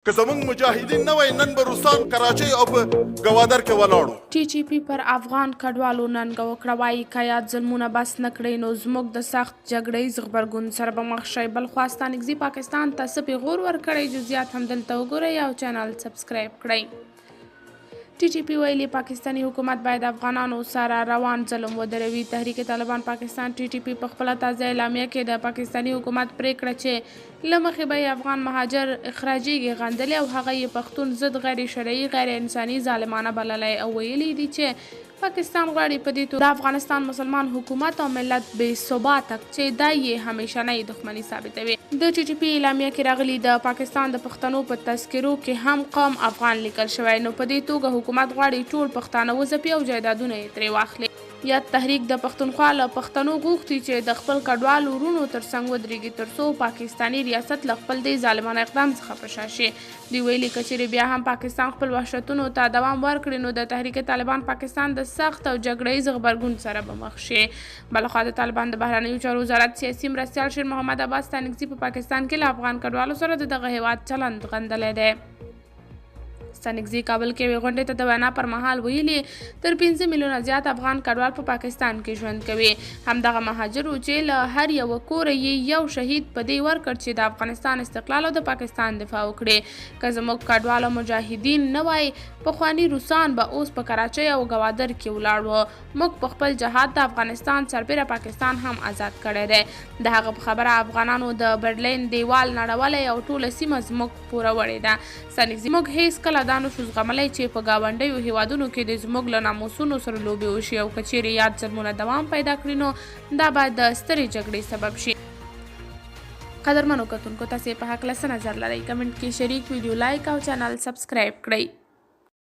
که زمونږ مجاهدین نه وای نن به روسان کراچۍ او په ګوادر کې ولاړو. ټي جي پي پر افغان کډوالو ننګه وکړه، وایي که یاد ظلمونه بس نه کړئ نو زموږ د سخت جګړیز غبرګون سره به مخ شئ. بلخوا ستانکزي پاکستان ته څه پیغور ورکړی، جزئیات هم دلته وګورئ او چینل سبسکرایب کړئ. ټي جي پي ویلي پاکستاني حکومت باید افغانانو سره روان ظلم ودروي. تحریک طالبان پاکستان ټي جي پي په خپله تازه اعلامیه کې د پاکستاني حکومت پریکړه چې له مخې به افغان مهاجر اخراجیږي غندلې او هغه یې پښتون ضد غیر شرعي غیر انساني ظالمانه بللی او ویلي دي چې پاکستان غواړي په دې توګه د افغانستان مسلمان حکومت او ملت بې ثباته چې دا یې همیشنۍ دښمني ثابتوي. د ټي جي پي اعلامیه کې راغلي د پاکستان د پښتنو په تذکرو کې هم قوم افغان لیکل شوی، نو په دې توګه حکومت غواړي ټول پښتانه وځپي او جایدادونه یې ترې واخلي. یا تحریک د پښتونخوا له پښتنو غوښتي چې د خپل کډوال ورونو ترڅنګ ودرېږي ترڅو پاکستاني ریاست له خپل دې ظالمانه اقدام څخه په شا شي. دوی ویلي که چیرې بیا هم پاکستان خپل وحشتونو ته دوام ورکړي نو د تحریک طالبان پاکستان د سخت او جګړیز غبرګون سره به مخ شي. بلخوا د طالبان د بهرنیو چارو وزارت سیاسي مرستیال شیر محمد عباس ستانکزي په پاکستان کې له افغان کډوالو سره د دغه هیواد چلند غندلی دی. ستانکزي کابل کې یوې غونډې ته د وینا پر مهال ویلي تر 5 میلیونه زیات افغان کډوال په پاکستان کې ژوند کوي. همدغه مهاجرو چې له هر یوه کوره یې یو شهید په دې ورکړ چې د افغانستان استقلال او د پاکستان دفاع وکړي. که زموږ کډوال او مجاهدین نه وای پخواني روسان به اوس په کراچۍ او ګوادر کې ولاړ وو. موږ په خپل جهاد د افغانستان سربیره پاکستان هم آزاد کړی دی. د هغه په خبره افغانانو د برلین دیوال نړولی او ټوله سیمه زموږ پوره وړې ده. ستانکزي موږ هیڅکله دا نشو زغملی چې په ګاونډیو هیوادونو کې د زموږ له ناموسونو سره لوبې وشي او که چیرې یاد ظلمونه دوام پیدا کړي نو دا باید د سترې جګړې سبب شي. قدرمنو کتونکو تاسې په هکله څه نظر لرئ؟ کمنټ کې شریک، ویډیو لایک او چینل سبسکرایب کړئ.